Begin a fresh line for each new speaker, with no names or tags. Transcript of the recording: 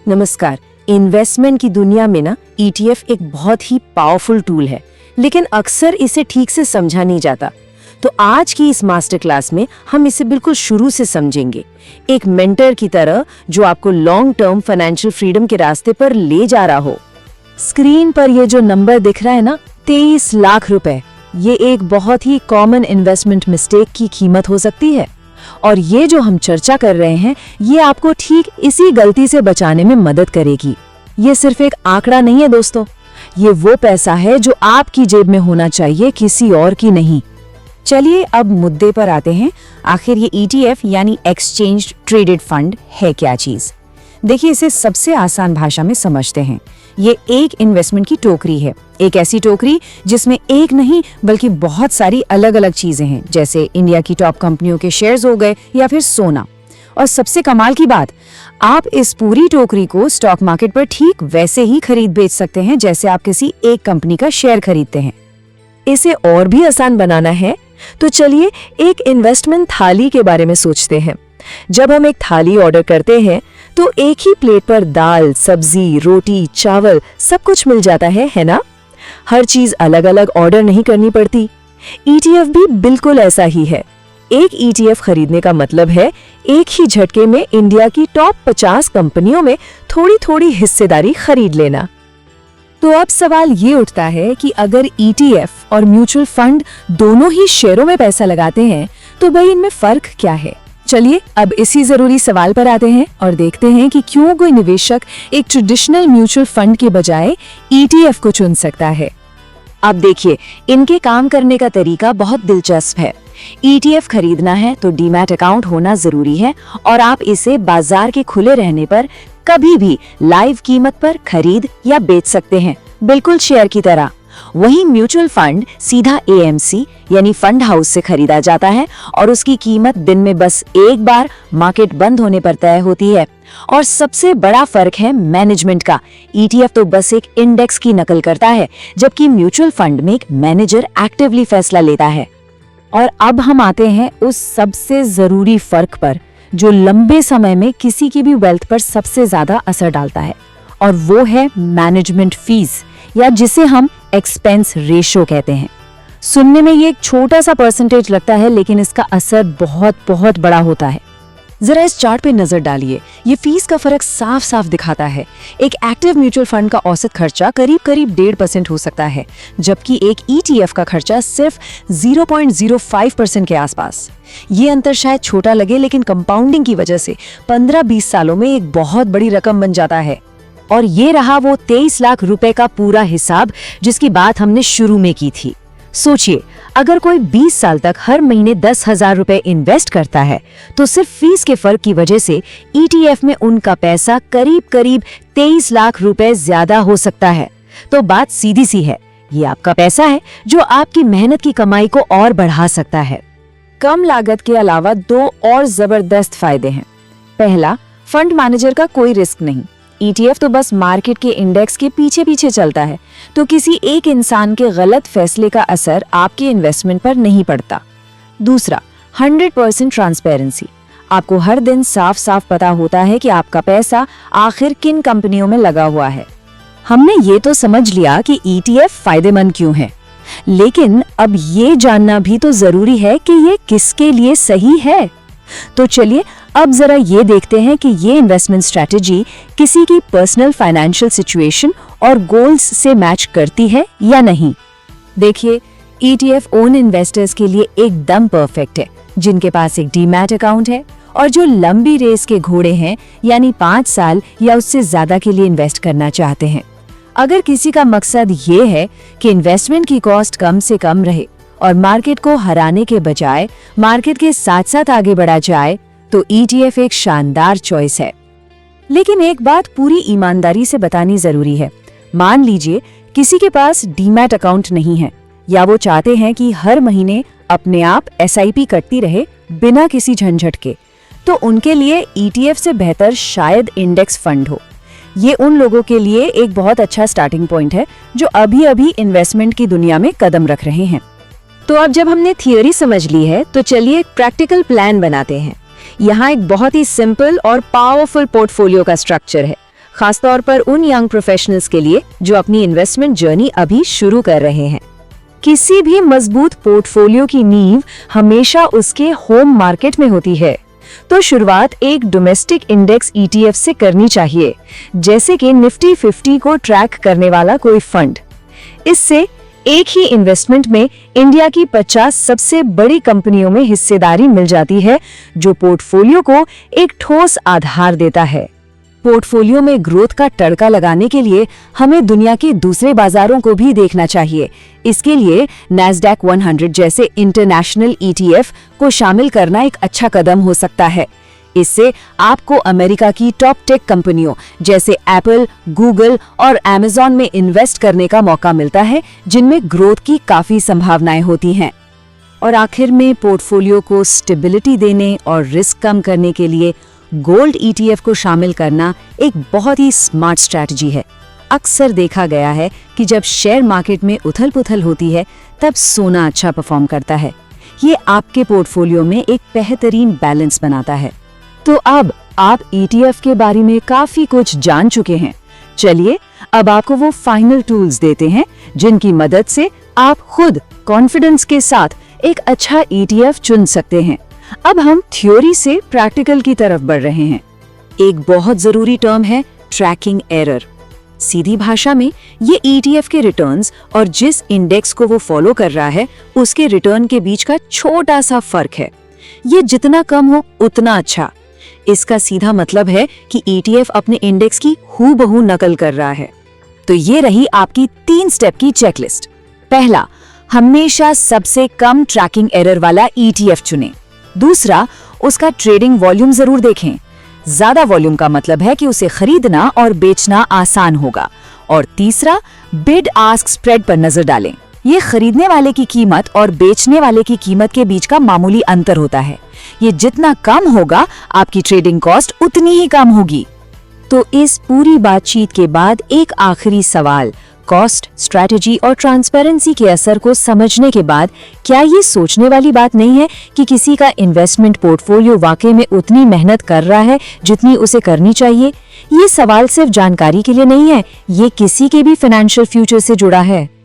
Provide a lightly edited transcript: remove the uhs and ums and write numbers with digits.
नमस्कार। इन्वेस्टमेंट की दुनिया में ना ETF एक बहुत ही पावरफुल टूल है, लेकिन अक्सर इसे ठीक से समझा नहीं जाता। तो आज की इस मास्टर क्लास में हम इसे बिल्कुल शुरू से समझेंगे, एक मेंटर की तरह जो आपको लॉन्ग टर्म फाइनेंशियल फ्रीडम के रास्ते पर ले जा रहा हो। स्क्रीन पर ये जो नंबर दिख रहा है ना, 23 लाख रुपए, ये एक बहुत ही कॉमन इन्वेस्टमेंट मिस्टेक की कीमत हो सकती है। और ये जो हम चर्चा कर रहे हैं, ये आपको ठीक इसी गलती से बचाने में मदद करेगी। ये सिर्फ एक आंकड़ा नहीं है दोस्तों, ये वो पैसा है जो आपकी जेब में होना चाहिए, किसी और की नहीं। चलिए अब मुद्दे पर आते हैं। आखिर ये ETF यानी एक्सचेंज ट्रेडेड फंड है क्या चीज? देखिए, इसे सबसे आसान भाषा में समझते हैं। ये एक इन्वेस्टमेंट की टोकरी है, एक ऐसी टोकरी जिसमें एक नहीं बल्कि बहुत सारी अलग अलग चीजें हैं, जैसे इंडिया की टॉप कंपनियों के शेयर्स हो गए या फिर सोना। और सबसे कमाल की बात, आप इस पूरी टोकरी को स्टॉक मार्केट पर ठीक वैसे ही खरीद बेच सकते हैं जैसे आप किसी एक कंपनी का शेयर खरीदते हैं। इसे और भी आसान बनाना है तो चलिए एक इन्वेस्टमेंट थाली के बारे में सोचते हैं। जब हम एक थाली ऑर्डर करते हैं तो एक ही प्लेट पर दाल, सब्जी, रोटी, चावल सब कुछ मिल जाता है ना? हर चीज अलग अलग ऑर्डर नहीं करनी पड़ती। ETF भी बिल्कुल ऐसा ही है। एक ETF खरीदने का मतलब है एक ही झटके में इंडिया की टॉप 50 कंपनियों में थोड़ी थोड़ी हिस्सेदारी खरीद लेना। तो अब सवाल ये उठता है कि अगर ETF और म्यूचुअल फंड दोनों ही शेयरों में पैसा लगाते हैं तो भाई इनमें फर्क क्या है? चलिए अब इसी जरूरी सवाल पर आते हैं और देखते हैं कि क्यों कोई निवेशक एक ट्रेडिशनल म्यूचुअल फंड के बजाय ETF को चुन सकता है। अब देखिए, इनके काम करने का तरीका बहुत दिलचस्प है। ETF खरीदना है तो डीमैट अकाउंट होना जरूरी है और आप इसे बाजार के खुले रहने पर कभी भी लाइव कीमत पर खरीद या बेच सकते हैं, बिल्कुल शेयर की तरह। वहीं म्यूचुअल फंड सीधा AMC यानी फंड हाउस से खरीदा जाता है और उसकी कीमत दिन में बस एक बार मार्केट बंद होने पर तय होती है। और सबसे बड़ा फर्क है मैनेजमेंट का। ETF तो बस एक इंडेक्स की नकल करता है, जबकि म्यूचुअल फंड में एक मैनेजर एक्टिवली फैसला लेता है। और अब हम आते हैं उस सबसे जरूरी फर्क पर जो लंबे समय में किसी की भी वेल्थ पर सबसे ज्यादा असर डालता है, और वो है मैनेजमेंट फीस, या जिसे हम एक्सपेंस रेशो कहते हैं। सुनने में ये एक छोटा सा परसेंटेज लगता है, लेकिन इसका असर बहुत बहुत बड़ा होता है। जरा इस चार्ट पे नजर डालिए, ये फीस का फर्क साफ साफ दिखाता है। एक एक्टिव म्यूचुअल फंड का औसत खर्चा करीब 1.5% हो सकता है, जबकि एक ETF का खर्चा सिर्फ 0.05% के आसपास। ये अंतर शायद छोटा लगे, लेकिन कंपाउंडिंग की वजह से 15-20 सालों में एक बहुत बड़ी रकम बन जाता है। और ये रहा वो 23 लाख रुपए का पूरा हिसाब जिसकी बात हमने शुरू में की थी। सोचिए, अगर कोई 20 साल तक हर महीने 10,000 रुपए इन्वेस्ट करता है तो सिर्फ फीस के फर्क की वजह से ETF में उनका पैसा करीब 23 लाख रुपए ज्यादा हो सकता है। तो बात सीधी सी है, ये आपका पैसा है जो आपकी मेहनत की कमाई को और बढ़ा सकता है। कम लागत के अलावा दो और जबरदस्त फायदे हैं। पहला, फंड मैनेजर का कोई रिस्क नहीं। ETF तो बस मार्केट के इंडेक्स के पीछे पीछे चलता है, तो किसी एक इंसान के गलत फैसले का असर आपके इन्वेस्टमेंट पर नहीं पड़ता। दूसरा, 100% ट्रांसपेरेंसी। आपको हर दिन साफ साफ पता होता है कि आपका पैसा आखिर किन कंपनियों में लगा हुआ है। हमने ये तो समझ लिया कि ETF फायदेमंद क्यों है, लेकिन अब ये जानना भी तो जरूरी है कि ये किसके लिए सही है। तो चलिए अब जरा ये देखते हैं कि ये इन्वेस्टमेंट स्ट्रैटेजी किसी की पर्सनल फाइनेंशियल सिचुएशन और गोल्स से मैच करती है या नहीं। देखिए, ETF ओन इन्वेस्टर्स के लिए एकदम परफेक्ट है, जिनके पास एक डीमैट अकाउंट है और जो लंबी रेस के घोड़े हैं, यानी 5 साल या उससे ज्यादा के लिए इन्वेस्ट करना चाहते हैं। अगर किसी का मकसद ये है कि इन्वेस्टमेंट की कॉस्ट कम से कम रहे और मार्केट को हराने के बजाय मार्केट के साथ साथ आगे बढ़ा जाए, तो ETF एक शानदार चॉइस है। लेकिन एक बात पूरी ईमानदारी से बतानी जरूरी है। मान लीजिए किसी के पास डीमैट अकाउंट नहीं है, या वो चाहते हैं कि हर महीने अपने आप SIP कटती रहे बिना किसी झंझट के, तो उनके लिए ETF से बेहतर शायद इंडेक्स फंड हो। ये उन लोगों के लिए एक बहुत अच्छा स्टार्टिंग पॉइंट है जो अभी अभी इन्वेस्टमेंट की दुनिया में कदम रख रहे हैं। तो अब जब हमने थियोरी समझ ली है, तो चलिए एक प्रैक्टिकल प्लान बनाते हैं। यहाँ एक बहुत ही सिंपल और पावरफुल पोर्टफोलियो का स्ट्रक्चर है। खासतौर पर उन यंग प्रोफेशनल्स के लिए जो अपनी इन्वेस्टमेंट जर्नी अभी शुरू कर रहे हैं। किसी भी मजबूत पोर्टफोलियो की नींव हमेशा उसके होम मार्केट में होती है। तो शुरुआत एक डोमेस्टिक इंडेक्स ETF से करनी चाहिए, जैसे कि निफ्टी 50 को ट्रैक करने वाला कोई फंड। इससे एक ही इन्वेस्टमेंट में इंडिया की 50 सबसे बड़ी कंपनियों में हिस्सेदारी मिल जाती है, जो पोर्टफोलियो को एक ठोस आधार देता है। पोर्टफोलियो में ग्रोथ का तड़का लगाने के लिए हमें दुनिया के दूसरे बाजारों को भी देखना चाहिए। इसके लिए नैस्डैक 100 जैसे इंटरनेशनल ETF को शामिल करना एक अच्छा कदम हो सकता है। इससे आपको अमेरिका की टॉप टेक कंपनियों जैसे एप्पल, गूगल और अमेज़न में इन्वेस्ट करने का मौका मिलता है, जिनमें ग्रोथ की काफी संभावनाएं होती हैं। और आखिर में पोर्टफोलियो को स्टेबिलिटी देने और रिस्क कम करने के लिए गोल्ड ETF को शामिल करना एक बहुत ही स्मार्ट स्ट्रैटेजी है। अक्सर देखा गया है कि जब शेयर मार्केट में उथल-पुथल होती है, तब सोना अच्छा परफॉर्म करता है। ये आपके पोर्टफोलियो में एक बेहतरीन बैलेंस बनाता है। तो अब आप ETF के बारे में काफी कुछ जान चुके हैं। चलिए अब आपको वो फाइनल टूल्स देते हैं जिनकी मदद से आप खुद कॉन्फिडेंस के साथ एक अच्छा ETF चुन सकते हैं। अब हम थ्योरी से प्रैक्टिकल की तरफ बढ़ रहे हैं। एक बहुत जरूरी टर्म है ट्रैकिंग एरर। सीधी भाषा में ये ETF के रिटर्न्स और जिस इंडेक्स को वो फॉलो कर रहा है उसके रिटर्न के बीच का छोटा सा फर्क है। ये जितना कम हो उतना अच्छा। इसका सीधा मतलब है कि ETF अपने इंडेक्स की हूबहू नकल कर रहा है। तो ये रही आपकी 3 स्टेप की चेकलिस्ट। पहला, हमेशा सबसे कम ट्रैकिंग एरर वाला ETF चुनें। दूसरा, उसका ट्रेडिंग वॉल्यूम जरूर देखें। ज्यादा वॉल्यूम का मतलब है कि उसे खरीदना और बेचना आसान होगा। और तीसरा, बिड आस्क स्प्रेड पर नजर डालें। ये खरीदने वाले की कीमत और बेचने वाले की कीमत के बीच का मामूली अंतर होता है। ये जितना कम होगा, आपकी ट्रेडिंग कॉस्ट उतनी ही कम होगी। तो इस पूरी बातचीत के बाद एक आखिरी सवाल, कॉस्ट, स्ट्रैटेजी और ट्रांसपेरेंसी के असर को समझने के बाद क्या ये सोचने वाली बात नहीं है कि किसी का इन्वेस्टमेंट पोर्टफोलियो वाकई में उतनी मेहनत कर रहा है जितनी उसे करनी चाहिए? ये सवाल सिर्फ जानकारी के लिए नहीं है, ये किसी के भी फाइनेंशियल फ्यूचर से जुड़ा है।